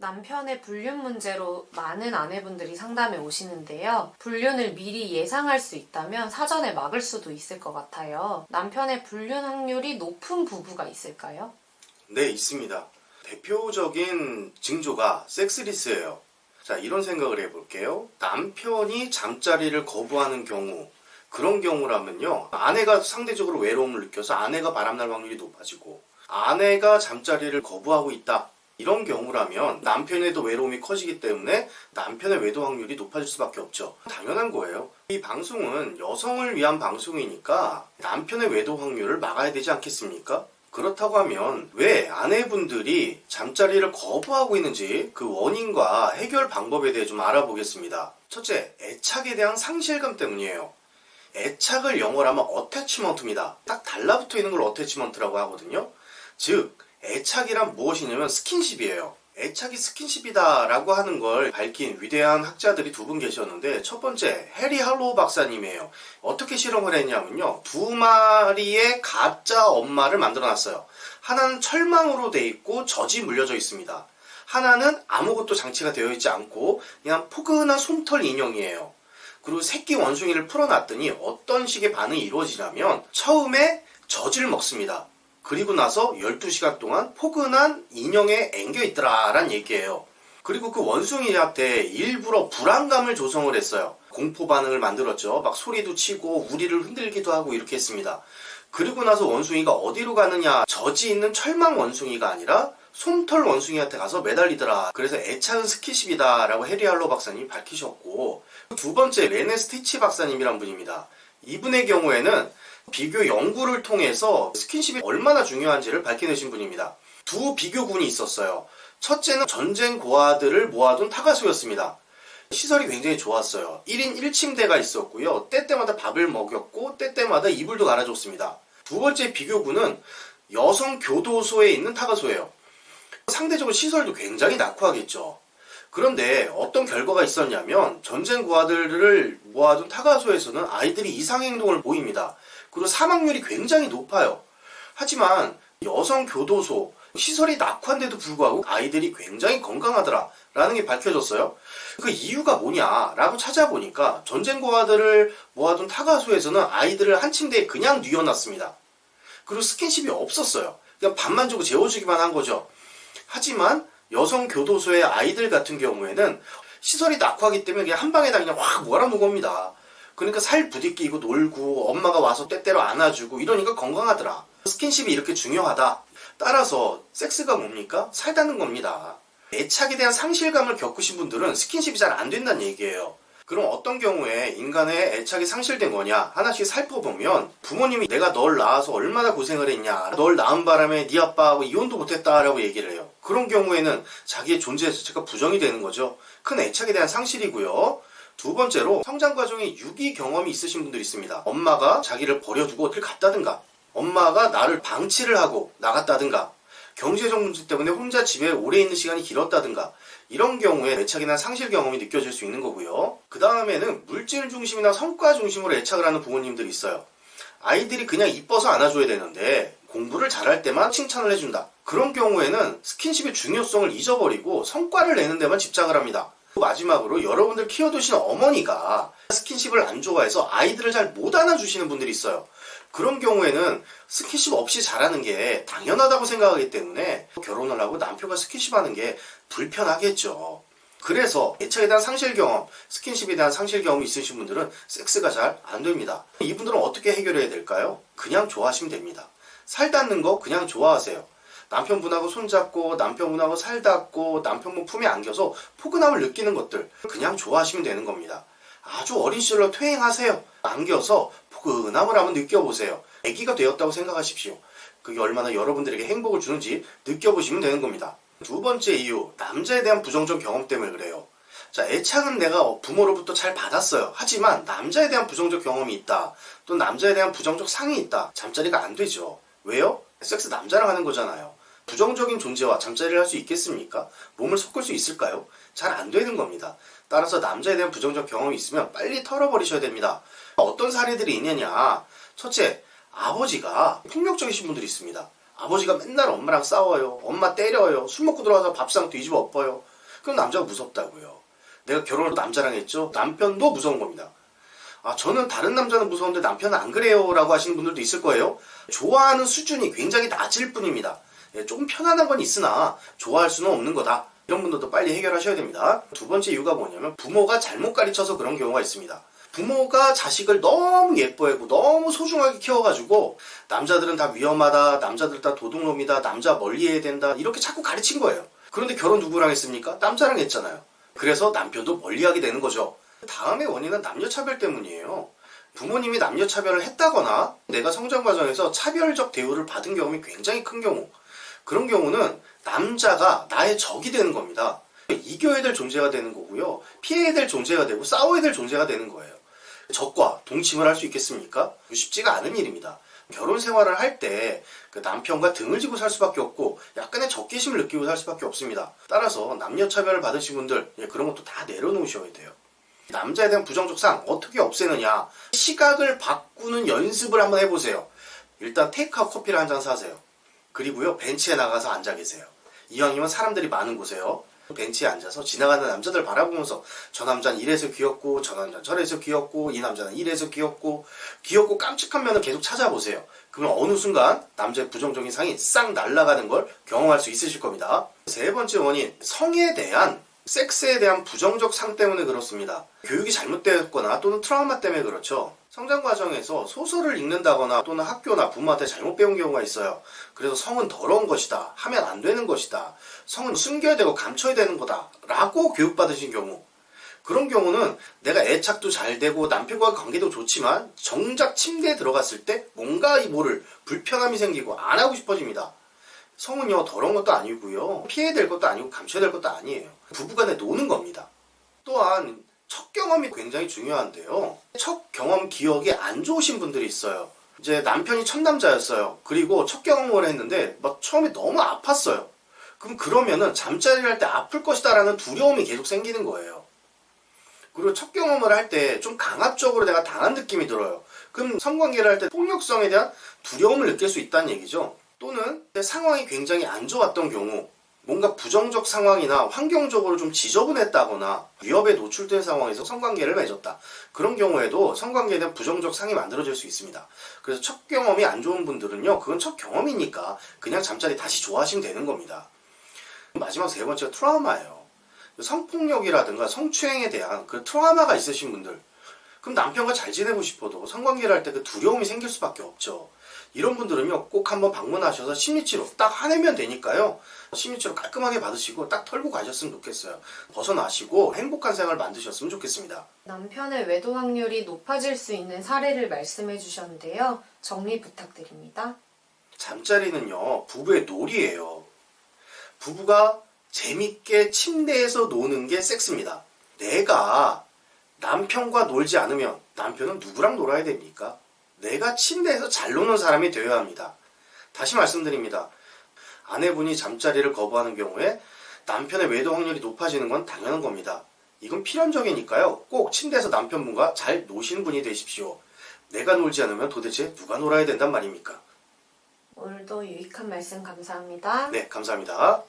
남편의 불륜 문제로 많은 아내분들이 상담에 오시는데요. 불륜을 미리 예상할 수 있다면 사전에 막을 수도 있을 것 같아요. 남편의 불륜 확률이 높은 부부가 있을까요? 네, 있습니다. 대표적인 징조가 섹스리스예요. 자, 이런 생각을 해볼게요. 남편이 잠자리를 거부하는 경우, 그런 경우라면요, 아내가 상대적으로 외로움을 느껴서 아내가 바람날 확률이 높아지고, 아내가 잠자리를 거부하고 있다, 이런 경우라면 남편에도 외로움이 커지기 때문에 남편의 외도 확률이 높아질 수밖에 없죠. 당연한 거예요. 이 방송은 여성을 위한 방송이니까 남편의 외도 확률을 막아야 되지 않겠습니까? 그렇다고 하면 왜 아내분들이 잠자리를 거부하고 있는지 그 원인과 해결 방법에 대해 좀 알아보겠습니다. 첫째, 애착에 대한 상실감 때문이에요. 애착을 영어로 하면 어태치먼트입니다. 딱 달라붙어 있는 걸 어태치먼트라고 하거든요. 즉, 애착이란 무엇이냐면 스킨십이에요. 애착이 스킨십이다 라고 하는 걸 밝힌 위대한 학자들이 두 분 계셨는데, 첫 번째 해리 할로우 박사님이에요. 어떻게 실험을 했냐면요, 두 마리의 가짜 엄마를 만들어 놨어요. 하나는 철망으로 돼 있고 젖이 물려져 있습니다. 하나는 아무것도 장치가 되어 있지 않고 그냥 포근한 솜털 인형이에요. 그리고 새끼 원숭이를 풀어놨더니 어떤 식의 반응이 이루어지냐면, 처음에 젖을 먹습니다. 그리고 나서 12시간 동안 포근한 인형에 앵겨있더라 라는 얘기예요. 그리고 그 원숭이한테 일부러 불안감을 조성을 했어요. 공포 반응을 만들었죠. 막 소리도 치고 우리를 흔들기도 하고 이렇게 했습니다. 그리고 나서 원숭이가 어디로 가느냐, 젖이 있는 철망 원숭이가 아니라 솜털 원숭이한테 가서 매달리더라. 그래서 애착은 스킨십이다 라고 해리 할로 박사님이 밝히셨고, 두 번째 레네 스티치 박사님이란 분입니다. 이분의 경우에는 비교 연구를 통해서 스킨십이 얼마나 중요한지를 밝혀내신 분입니다. 두 비교군이 있었어요. 첫째는 전쟁 고아들을 모아둔 타가소였습니다. 시설이 굉장히 좋았어요. 1인 1침대가 있었고요. 때때마다 밥을 먹였고 때때마다 이불도 갈아줬습니다. 두 번째 비교군은 여성 교도소에 있는 타가소예요. 상대적으로 시설도 굉장히 낙후하겠죠. 그런데 어떤 결과가 있었냐면, 전쟁 고아들을 모아둔 타가소에서는 아이들이 이상행동을 보입니다. 그리고 사망률이 굉장히 높아요. 하지만 여성 교도소, 시설이 낙후한데도 불구하고 아이들이 굉장히 건강하더라 라는 게 밝혀졌어요. 그 이유가 뭐냐라고 찾아보니까, 전쟁 고아들을 모아둔 타가소에서는 아이들을 한 침대에 그냥 뉘어놨습니다. 그리고 스킨십이 없었어요. 그냥 밥만 주고 재워주기만 한 거죠. 하지만 여성 교도소의 아이들 같은 경우에는 시설이 낙후하기 때문에 그냥 한 방에다 그냥 확 몰아놓은 겁니다. 그러니까 살 부딪히고 놀고 엄마가 와서 때때로 안아주고 이러니까 건강하더라. 스킨십이 이렇게 중요하다. 따라서 섹스가 뭡니까? 살다는 겁니다. 애착에 대한 상실감을 겪으신 분들은 스킨십이 잘 안 된다는 얘기예요. 그럼 어떤 경우에 인간의 애착이 상실된 거냐? 하나씩 살펴보면, 부모님이 내가 널 낳아서 얼마나 고생을 했냐, 널 낳은 바람에 네 아빠하고 이혼도 못했다라고 얘기를 해요. 그런 경우에는 자기의 존재 자체가 부정이 되는 거죠. 큰 애착에 대한 상실이고요. 두 번째로, 성장 과정에 유기 경험이 있으신 분들이 있습니다. 엄마가 자기를 버려두고 어딜 갔다든가, 엄마가 나를 방치를 하고 나갔다든가, 경제적 문제 때문에 혼자 집에 오래 있는 시간이 길었다든가, 이런 경우에 애착이나 상실 경험이 느껴질 수 있는 거고요. 그 다음에는 물질 중심이나 성과 중심으로 애착을 하는 부모님들이 있어요. 아이들이 그냥 이뻐서 안아줘야 되는데 공부를 잘할 때만 칭찬을 해준다. 그런 경우에는 스킨십의 중요성을 잊어버리고 성과를 내는 데만 집착을 합니다. 마지막으로, 여러분들 키워두신 어머니가 스킨십을 안 좋아해서 아이들을 잘 못 안아주시는 분들이 있어요. 그런 경우에는 스킨십 없이 자라는 게 당연하다고 생각하기 때문에 결혼을 하고 남편과 스킨십 하는 게 불편하겠죠. 그래서 애착에 대한 상실 경험, 스킨십에 대한 상실 경험이 있으신 분들은 섹스가 잘 안 됩니다. 이분들은 어떻게 해결해야 될까요? 그냥 좋아하시면 됩니다. 살 닿는 거 그냥 좋아하세요. 남편분하고 손잡고, 남편분하고 살 닿고, 남편분 품에 안겨서 포근함을 느끼는 것들 그냥 좋아하시면 되는 겁니다. 아주 어린 시절로 퇴행하세요. 안겨서 포근함을 한번 느껴보세요. 아기가 되었다고 생각하십시오. 그게 얼마나 여러분들에게 행복을 주는지 느껴보시면 되는 겁니다. 두 번째 이유, 남자에 대한 부정적 경험 때문에 그래요. 자, 애착은 내가 부모로부터 잘 받았어요. 하지만 남자에 대한 부정적 경험이 있다, 또 남자에 대한 부정적 상이 있다, 잠자리가 안 되죠. 왜요? 섹스 남자랑 하는 거잖아요. 부정적인 존재와 잠자리를 할 수 있겠습니까? 몸을 섞을 수 있을까요? 잘 안 되는 겁니다. 따라서 남자에 대한 부정적 경험이 있으면 빨리 털어버리셔야 됩니다. 어떤 사례들이 있느냐? 첫째, 아버지가 폭력적이신 분들이 있습니다. 아버지가 맨날 엄마랑 싸워요. 엄마 때려요. 술 먹고 들어와서 밥상 뒤집어 엎어요. 그럼 남자가 무섭다고요. 내가 결혼을 남자랑 했죠? 남편도 무서운 겁니다. 아, 저는 다른 남자는 무서운데 남편은 안 그래요 라고 하시는 분들도 있을 거예요. 좋아하는 수준이 굉장히 낮을 뿐입니다. 예, 조금 편안한 건 있으나 좋아할 수는 없는 거다. 이런 분들도 빨리 해결하셔야 됩니다. 두 번째 이유가 뭐냐면 부모가 잘못 가르쳐서 그런 경우가 있습니다. 부모가 자식을 너무 예뻐하고 너무 소중하게 키워가지고 남자들은 다 위험하다, 남자들 다 도둑놈이다, 남자 멀리해야 된다 이렇게 자꾸 가르친 거예요. 그런데 결혼 누구랑 했습니까? 남자랑 했잖아요. 그래서 남편도 멀리하게 되는 거죠. 다음의 원인은 남녀차별 때문이에요. 부모님이 남녀차별을 했다거나 내가 성장 과정에서 차별적 대우를 받은 경험이 굉장히 큰 경우, 그런 경우는 남자가 나의 적이 되는 겁니다. 이겨야 될 존재가 되는 거고요. 피해야 될 존재가 되고 싸워야 될 존재가 되는 거예요. 적과 동침을 할 수 있겠습니까? 쉽지가 않은 일입니다. 결혼 생활을 할 때 그 남편과 등을 지고 살 수밖에 없고 약간의 적개심을 느끼고 살 수밖에 없습니다. 따라서 남녀차별을 받으신 분들 그런 것도 다 내려놓으셔야 돼요. 남자에 대한 부정적 상 어떻게 없애느냐, 시각을 바꾸는 연습을 한번 해보세요. 일단 테이크아웃 커피를 한 잔 사세요. 그리고요 벤치에 나가서 앉아 계세요. 이왕이면 사람들이 많은 곳에요. 벤치에 앉아서 지나가는 남자들 바라보면서 저 남자는 이래서 귀엽고 저 남자는 저래서 귀엽고 이 남자는 이래서 귀엽고 깜찍한 면을 계속 찾아보세요. 그러면 어느 순간 남자의 부정적인 상이 싹 날아가는 걸 경험할 수 있으실 겁니다. 세 번째 원인, 성에 대한 섹스에 대한 부정적 상 때문에 그렇습니다. 교육이 잘못되었거나 또는 트라우마 때문에 그렇죠. 성장 과정에서 소설을 읽는다거나 또는 학교나 부모한테 잘못 배운 경우가 있어요. 그래서 성은 더러운 것이다, 하면 안 되는 것이다, 성은 숨겨야 되고 감춰야 되는 거다 라고 교육받으신 경우, 그런 경우는 내가 애착도 잘 되고 남편과의 관계도 좋지만 정작 침대에 들어갔을 때 뭔가 모를 불편함이 생기고 안 하고 싶어집니다. 성은요 더러운 것도 아니고요 피해야 될 것도 아니고 감춰야 될 것도 아니에요. 부부간에 노는 겁니다. 또한 첫 경험이 굉장히 중요한데요. 첫 경험 기억이 안 좋으신 분들이 있어요. 이제 남편이 첫 남자였어요. 그리고 첫 경험을 했는데 막 처음에 너무 아팠어요. 그러면은 잠자리를 할 때 아플 것이다 라는 두려움이 계속 생기는 거예요. 그리고 첫 경험을 할 때 좀 강압적으로 내가 당한 느낌이 들어요. 그럼 성관계를 할 때 폭력성에 대한 두려움을 느낄 수 있다는 얘기죠. 또는 상황이 굉장히 안 좋았던 경우, 뭔가 부정적 상황이나 환경적으로 좀 지저분했다거나 위협에 노출된 상황에서 성관계를 맺었다. 그런 경우에도 성관계에 대한 부정적 상이 만들어질 수 있습니다. 그래서 첫 경험이 안 좋은 분들은요, 그건 첫 경험이니까 그냥 잠자리 다시 좋아하시면 되는 겁니다. 마지막 세 번째가 트라우마예요. 성폭력이라든가 성추행에 대한 그 트라우마가 있으신 분들, 그럼 남편과 잘 지내고 싶어도 성관계를 할 때 그 두려움이 생길 수밖에 없죠. 이런 분들은요 꼭 한번 방문하셔서 심리치료 딱 하내면 되니까요, 심리치료 깔끔하게 받으시고 딱 털고 가셨으면 좋겠어요. 벗어나시고 행복한 생활 만드셨으면 좋겠습니다. 남편의 외도 확률이 높아질 수 있는 사례를 말씀해 주셨는데요. 정리 부탁드립니다. 잠자리는요 부부의 놀이예요. 부부가 재밌게 침대에서 노는 게 섹스입니다. 내가 남편과 놀지 않으면 남편은 누구랑 놀아야 됩니까? 내가 침대에서 잘 노는 사람이 되어야 합니다. 다시 말씀드립니다. 아내분이 잠자리를 거부하는 경우에 남편의 외도 확률이 높아지는 건 당연한 겁니다. 이건 필연적이니까요. 꼭 침대에서 남편분과 잘 노시는 분이 되십시오. 내가 놀지 않으면 도대체 누가 놀아야 된단 말입니까? 오늘도 유익한 말씀 감사합니다. 네, 감사합니다.